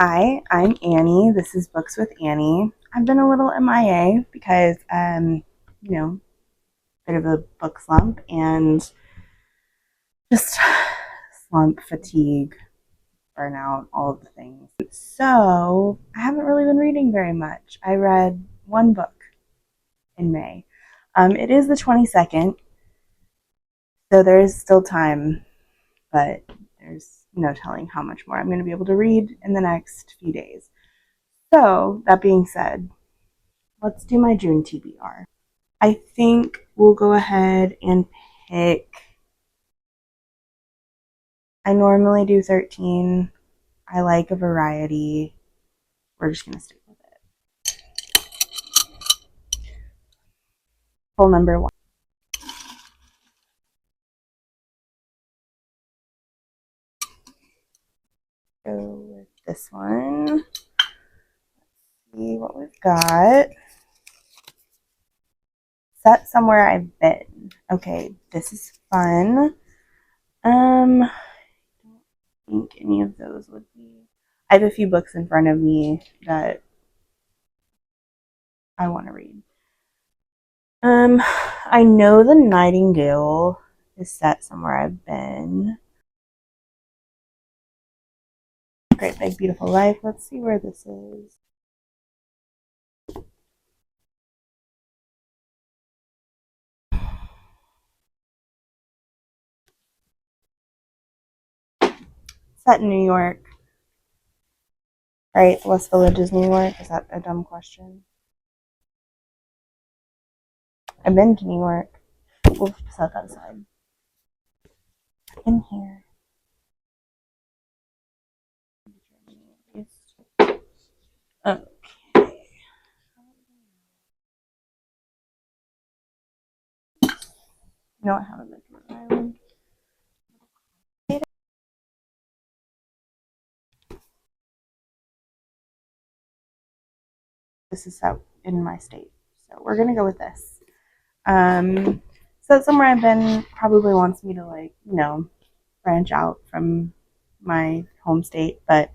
Hi, I'm Annie. This is Books with Annie. I've been a little MIA because, you know, bit of a book slump and just slump, fatigue, burnout, all of the things. So I haven't really been reading very much. I read one book in May. It is the 22nd, so there is still time, but there's no telling how much more I'm going to be able to read in the next few days. So, that being said, let's do my June TBR. I think we'll go ahead and pick. I normally do 13. I like a variety. We're just going to stick with it. Pull number one. Go with this one. Let's see what we've got. Set somewhere I've been. Okay, this is fun. I don't think any of those would be. I have a few books in front of me that I want to read. I know The Nightingale is set somewhere I've been. Great Big Beautiful Life. Let's see where this is. Set in New York. Right, the West Village is New York. Is that a dumb question? I've been to New York. We'll set that aside. In here. Okay. No, I haven't been to Rhode Island. This is set in my state, so we're gonna go with this. So somewhere I've been probably wants me to branch out from my home state, but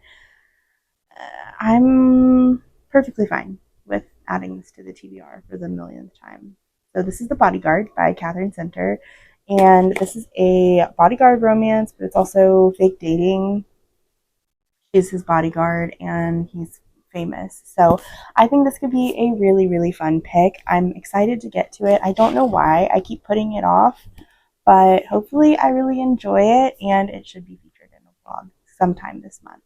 I'm perfectly fine with adding this to the TBR for the millionth time. So this is The Bodyguard by Catherine Center, and this is a bodyguard romance, but it's also fake dating. She's his bodyguard, and he's famous. So I think this could be a really, really fun pick. I'm excited to get to it. I don't know why I keep putting it off, but hopefully I really enjoy it, and it should be featured in a vlog sometime this month.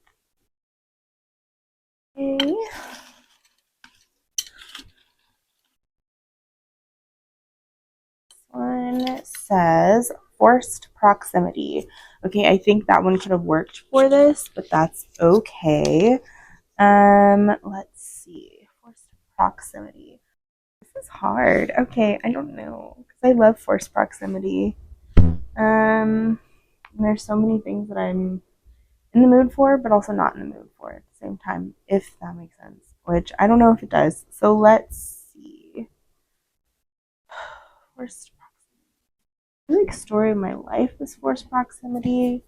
Okay. One says forced proximity. Okay, I think that one could have worked for this, but that's okay. Let's see. Forced proximity. This is hard. Okay, I don't know because I love forced proximity. There's so many things that I'm in the mood for, but also not in the mood for at the same time, if that makes sense. Which I don't know if it does. So let's see. Forced proximity. I feel like story of my life is forced proximity.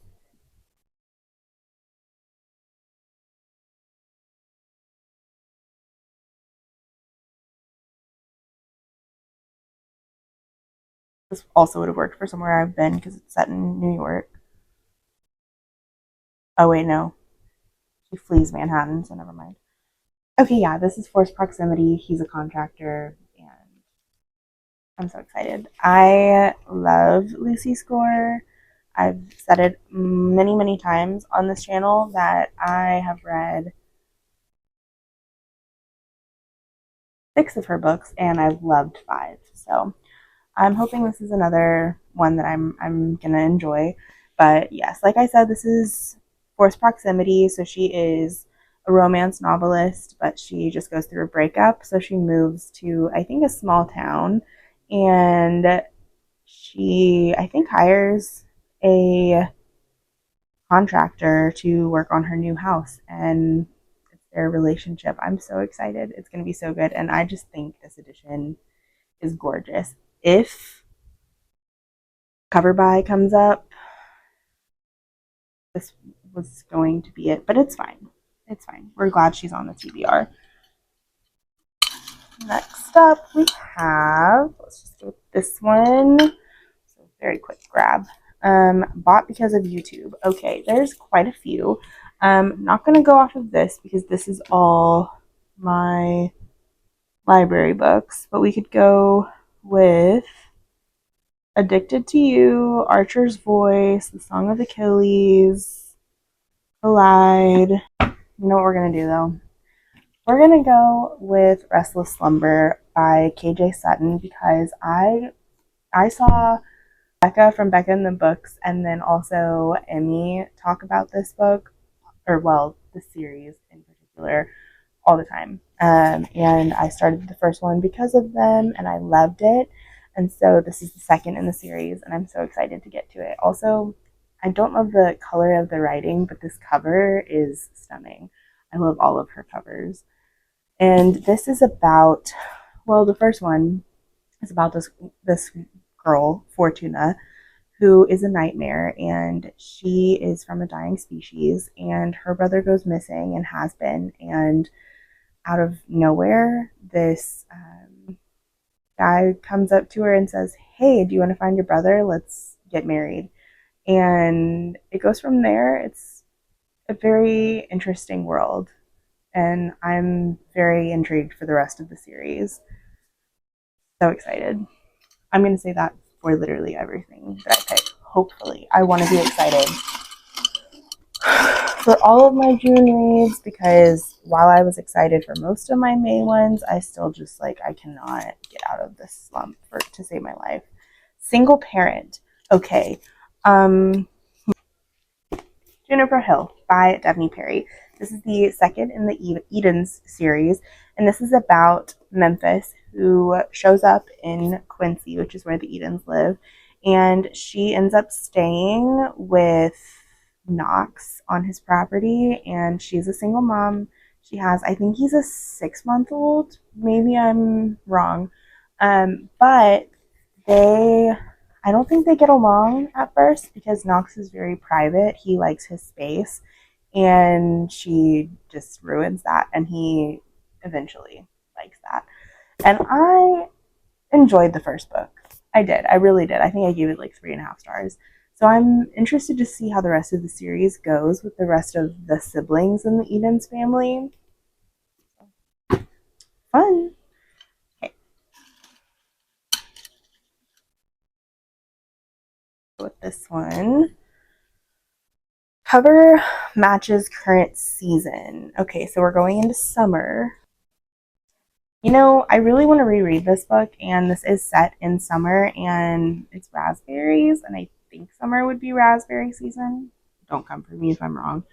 This also would have worked for somewhere I've been because it's set in New York. Oh wait, no. She flees Manhattan, so never mind. Okay, yeah, this is forced proximity. He's a contractor, and I'm so excited. I love Lucy Score. I've said it many, many times on this channel that I have read 6 of her books, and I've loved 5. So I'm hoping this is another one that I'm gonna enjoy. But yes, like I said, this is forced proximity. So she is a romance novelist, but she just goes through a breakup. So she moves to, I think, a small town, and she, I think, hires a contractor to work on her new house, and it's their relationship. I'm so excited. It's going to be so good, and I just think this edition is gorgeous. If cover by comes up, this was going to be it, but it's fine. it's fine. We're glad she's on the TBR. Next up, we have, let's just go with this one. So very quick grab. Bought because of YouTube. Okay, there's quite a few. Not going to go off of this because this is all my library books, but we could go with Addicted to You, Archer's Voice, The Song of Achilles, Collide. You know what we're going to do though? We're going to go with Restless Slumber by KJ Sutton because I saw Becca from Becca in the Books and then also Emmy talk about this book, or well, the series in particular, all the time. And I started the first one because of them and I loved it. And so this is the second in the series and I'm so excited to get to it. Also, I don't love the color of the writing, but this cover is stunning. I love all of her covers. And this is about, well, the first one is about this girl, Fortuna, who is a nightmare, and she is from a dying species, and her brother goes missing and has been, and out of nowhere, this guy comes up to her and says, "Hey, do you want to find your brother? Let's get married." And it goes from there. It's a very interesting world, and I'm very intrigued for the rest of the series. So excited. I'm going to say that for literally everything that I pick. Hopefully. I want to be excited for all of my June reads because while I was excited for most of my May ones, I still just I cannot get out of this slump to save my life. Single Parent. Okay. Juniper Hill by Devney Perry. This is the second in the Edens series, and this is about Memphis, who shows up in Quincy, which is where the Edens live, and she ends up staying with Knox on his property, and she's a single mom. She has, I think he's a 6-month-old. Maybe I'm wrong. But I don't think they get along at first because Knox is very private. He likes his space, and she just ruins that, and he eventually likes that. And I enjoyed the first book. I did. I really did. I think I gave it 3.5 stars. So I'm interested to see how the rest of the series goes with the rest of the siblings in the Edens family. Fun. Okay. With this one. Cover matches current season. Okay, so we're going into summer. You know, I really want to reread this book, and this is set in summer, and it's raspberries, and I think summer would be raspberry season. Don't come for me if I'm wrong.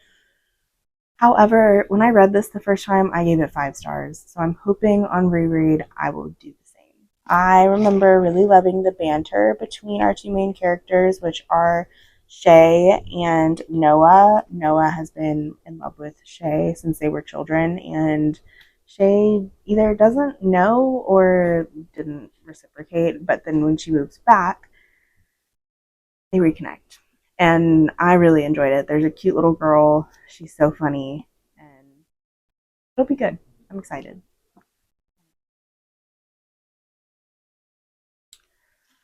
However, when I read this the first time, I gave it 5 stars, so I'm hoping on reread I will do the same. I remember really loving the banter between our two main characters, which are Shay and Noah. Noah has been in love with Shay since they were children, and Shay either doesn't know or didn't reciprocate, but then when she moves back, they reconnect. And I really enjoyed it. There's a cute little girl. She's so funny, and it'll be good. I'm excited.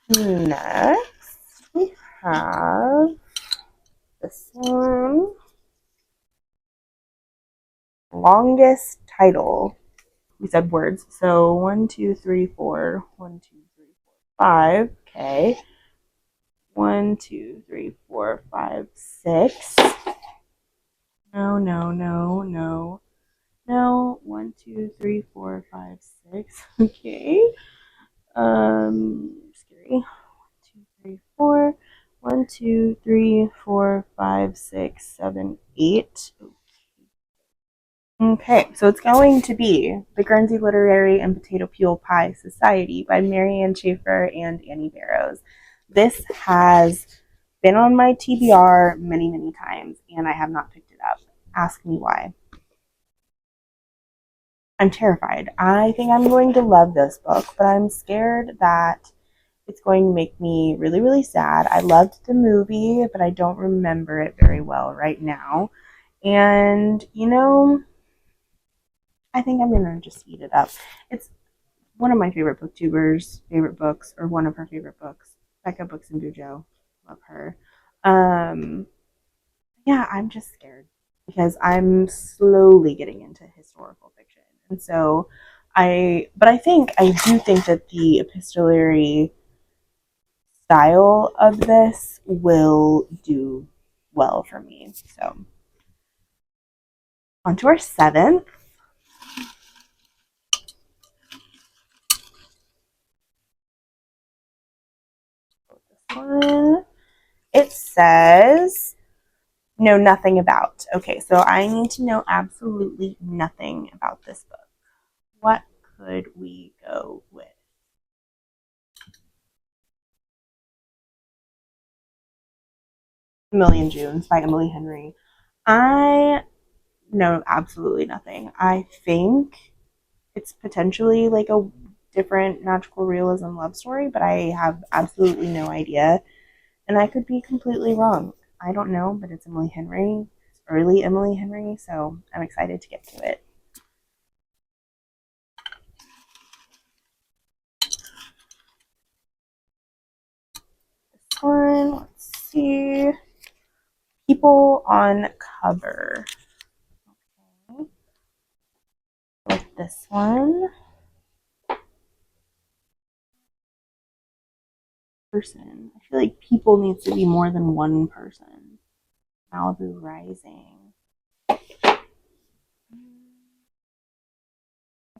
Next, we have this one. Longest title. We said words. So 1, 2, 3, 4. 1, 2, 3, 4, 5. Okay. 1, 2, 3, 4, 5, 6. No, no, no, no. No. 1, 2, 3, 4, 5, 6. Okay. Scary. 1, 2, 3, 4. 1, 2, 3, 4, 5, 6, 7, 8. Okay, so it's going to be The Guernsey Literary and Potato Peel Pie Society by Marianne Schaefer and Annie Barrows. This has been on my TBR many, many times, and I have not picked it up. Ask me why. I'm terrified. I think I'm going to love this book, but I'm scared that it's going to make me really, really sad. I loved the movie, but I don't remember it very well right now. And, I think I'm going to just eat it up. It's one of my favorite booktubers' favorite books, or one of her favorite books. Becca Books and Bujo. Love her. Um, yeah, I'm just scared because I'm slowly getting into historical fiction. And so but I do think that the epistolary style of this will do well for me. So, on to our seventh. This one. It says, know nothing about. Okay, so I need to know absolutely nothing about this book. What could we go with? A Million Junes by Emily Henry. I know absolutely nothing. I think it's potentially like a different magical realism love story, but I have absolutely no idea. And I could be completely wrong. I don't know, but it's Emily Henry. It's early Emily Henry, so I'm excited to get to it. This one, let's see. People on cover. Okay. With this one. Person. I feel like people needs to be more than one person. Malibu Rising. I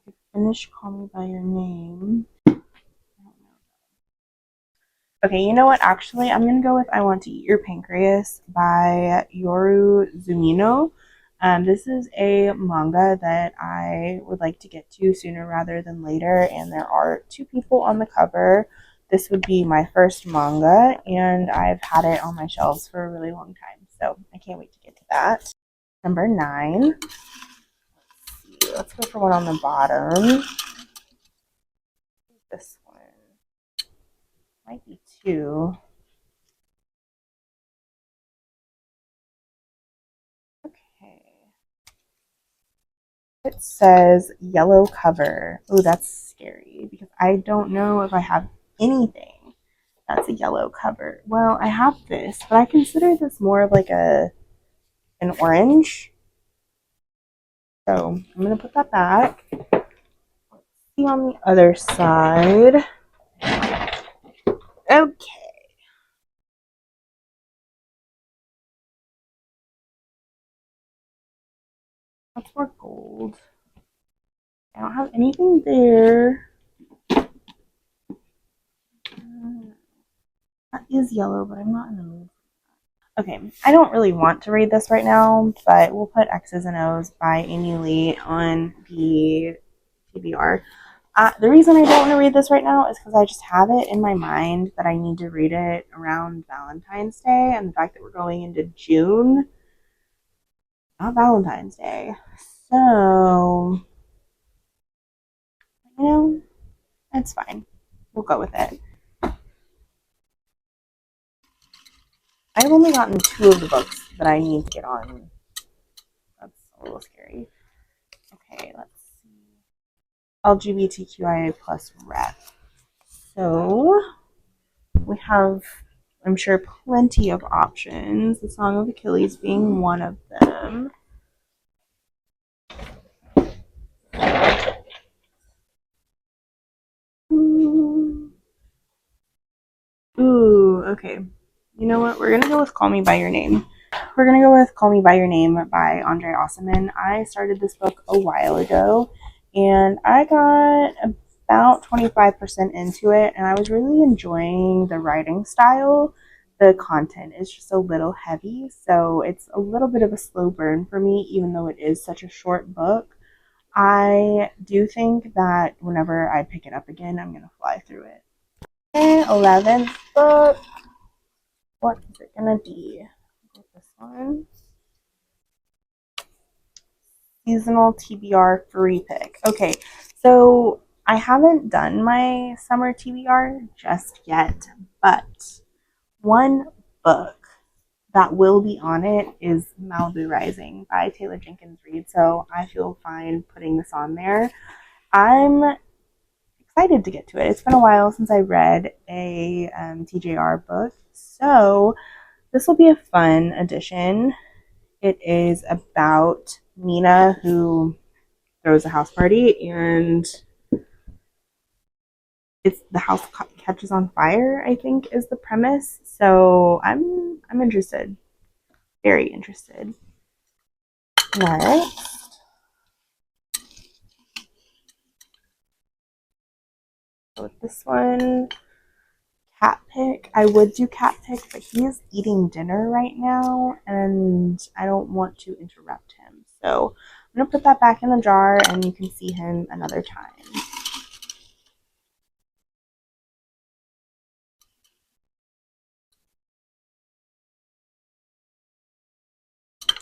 could finish Call Me By Your Name. Okay, you know what? Actually, I'm going to go with I Want to Eat Your Pancreas by Yoru Zumino. This is a manga that I would like to get to sooner rather than later, and there are two people on the cover. This would be my first manga, and I've had it on my shelves for a really long time, so I can't wait to get to that. Number 9. Let's see. Let's go for one on the bottom. This one might be 2. Okay. It says yellow cover. Oh, that's scary because I don't know if I have anything that's a yellow cover. Well, I have this, but I consider this more of like an orange. So I'm gonna put that back. Let's see on the other side. Okay. That's more gold. I don't have anything there. That is yellow, but I'm not in the mood. Okay, I don't really want to read this right now, but we'll put X's and O's by Amy Lee on the TBR. The reason I don't want to read this right now is because I just have it in my mind that I need to read it around Valentine's Day, and the fact that we're going into June, not Valentine's Day. So, it's fine. We'll go with it. I've only gotten 2 of the books that I need to get on. That's a little scary. Okay, let's see. LGBTQIA plus rep. So we have, I'm sure, plenty of options. The Song of Achilles being one of them. Ooh, okay. You know what? We're going to go with Call Me By Your Name. We're going to go with Call Me By Your Name by Andre Osman. I started this book a while ago, and I got about 25% into it, and I was really enjoying the writing style. The content is just a little heavy, so it's a little bit of a slow burn for me, even though it is such a short book. I do think that whenever I pick it up again, I'm going to fly through it. Okay, 11th book. What is it going to be? This one. Seasonal TBR free pick. Okay, so I haven't done my summer TBR just yet, but one book that will be on it is Malibu Rising by Taylor Jenkins Reid. So I feel fine putting this on there. I'm excited to get to it. It's been a while since I read a TJR book, so this will be a fun addition. It is about Nina who throws a house party and it's the house catches on fire, I think is the premise. So I'm interested. Very interested. Next, with this one, cat pick. I would do cat pick, but he is eating dinner right now and I don't want to interrupt him. So I'm gonna put that back in the jar and you can see him another time.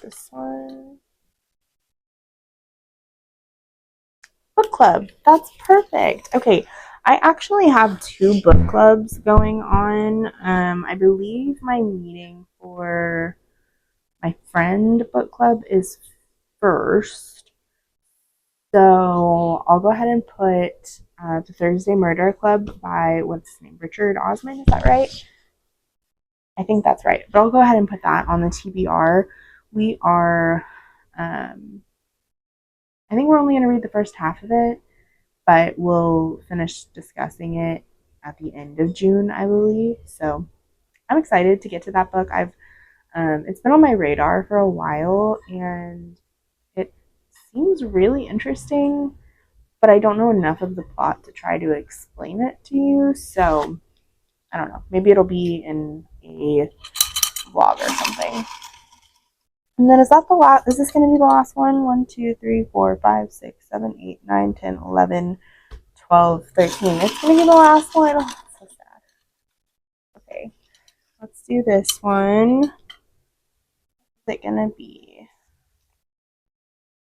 This one. Book club. That's perfect. Okay, I actually have two book clubs going on. I believe my meeting for my friend book club is first. So I'll go ahead and put the Thursday Murder Club by, what's his name, Richard Osman, is that right? I think that's right. But I'll go ahead and put that on the TBR. We are, I think we're only going to read the first half of it, but we'll finish discussing it at the end of June, I believe. So I'm excited to get to that book. It's been on my radar for a while, and it seems really interesting, but I don't know enough of the plot to try to explain it to you. So I don't know. Maybe it'll be in a vlog or something. And then is that the last? Is this going to be the last one? 1, 2, 3, 4, 5, 6, 7, 8, 9, 10, 11, 12, 13. It's going to be the last one. Oh, that's so sad. Okay, let's do this one. Is it going to be?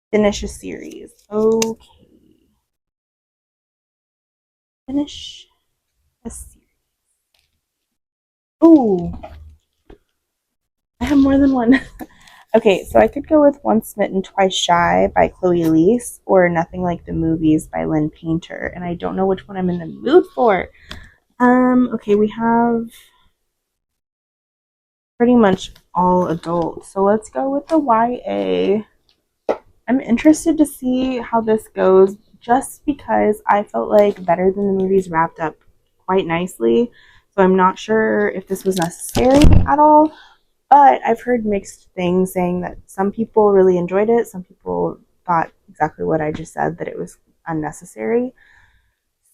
Finish a series. Okay. Finish a series. Ooh, I have more than one. Okay, so I could go with Once Smitten, Twice Shy by Chloe Leese or Nothing Like the Movies by Lynn Painter, and I don't know which one I'm in the mood for. Okay, we have pretty much all adult, so let's go with the YA. I'm interested to see how this goes just because I felt like Better Than the Movies wrapped up quite nicely, so I'm not sure if this was necessary at all. But I've heard mixed things saying that some people really enjoyed it. Some people thought exactly what I just said, that it was unnecessary.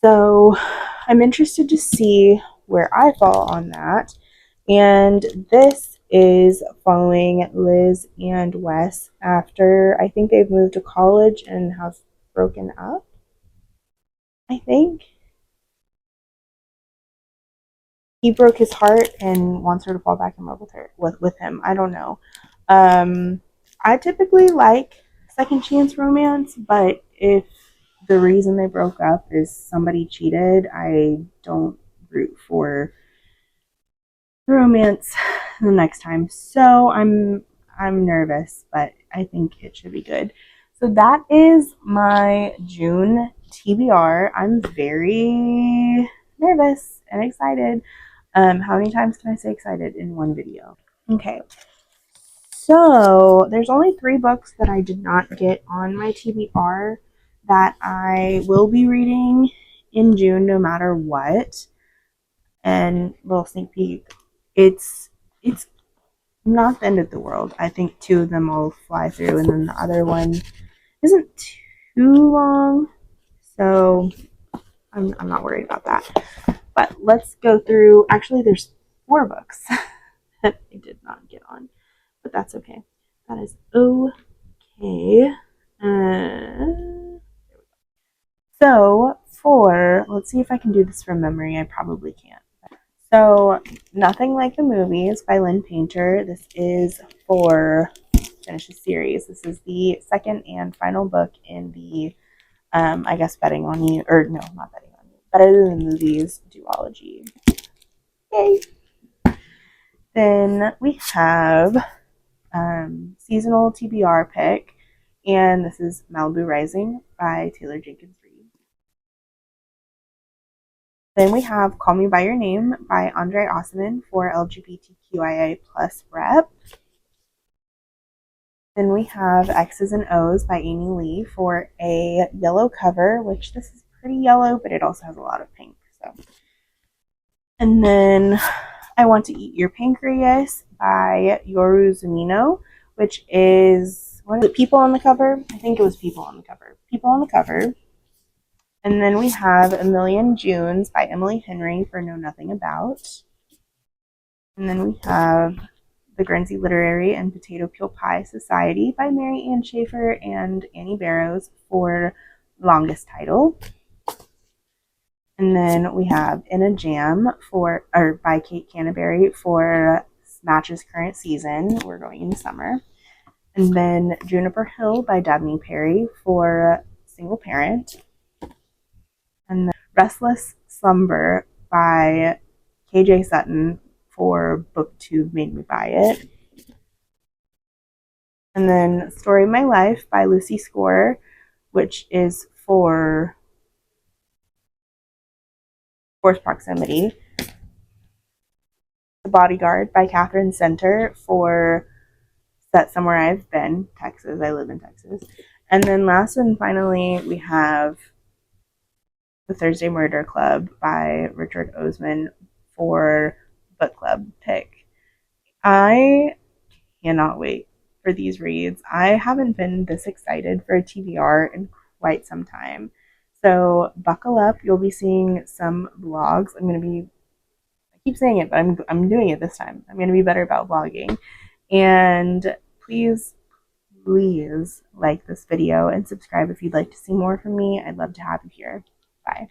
So I'm interested to see where I fall on that. And this is following Liz and Wes after I think they've moved to college and have broken up. I think he broke his heart and wants her to fall back in love with her with him. I don't know. I typically like second chance romance, but if the reason they broke up is somebody cheated, I don't root for romance the next time. So I'm nervous, but I think it should be good. So that is my June TBR. I'm very nervous and excited. How many times can I say excited in one video? Okay, so there's only 3 books that I did not get on my TBR that I will be reading in June no matter what. And little sneak peek, it's not the end of the world. I think 2 of them will fly through, and then the other one isn't too long, so I'm not worried about that. But let's go through. Actually, there's 4 books that I did not get on, but that's okay. That is okay. So let's see if I can do this from memory. I probably can't. So, Nothing Like the Movies by Lynn Painter. This is for finish the series. This is the second and final book in the, I guess, Betting on You, or no, not Betting on You, Better Than the Movies duology. Yay! Then we have seasonal TBR pick, and this is Malibu Rising by Taylor Jenkins Reid. Then we have Call Me By Your Name by Andre Osman for LGBTQIA plus rep. Then we have X's and O's by Amy Lee for a yellow cover, which this is pretty yellow, but it also has a lot of pink. So, and then I Want to Eat Your Pancreas by Yoru Zumino, which is, what is it, People on the Cover? I think it was People on the Cover. People on the Cover. And then we have A Million Junes by Emily Henry for Know Nothing About. And then we have The Guernsey Literary and Potato Peel Pie Society by Mary Ann Schaefer and Annie Barrows for longest title. And then we have In a Jam by Kate Canterbury for Match's current season. We're going into summer. And then Juniper Hill by Dabney Perry for single parent. And then Restless Slumber by KJ Sutton for BookTube Made Me Buy It. And then Story of My Life by Lucy Score, which is for Force Proximity. The Bodyguard by Catherine Center for Set Somewhere I've Been, Texas. I live in Texas. And then last and finally, we have The Thursday Murder Club by Richard Osman for book club pick. I cannot wait for these reads. I haven't been this excited for a TBR in quite some time. So buckle up. You'll be seeing some vlogs. I keep saying it, but I'm doing it this time. I'm going to be better about vlogging. And please like this video and subscribe if you'd like to see more from me. I'd love to have you here. Bye.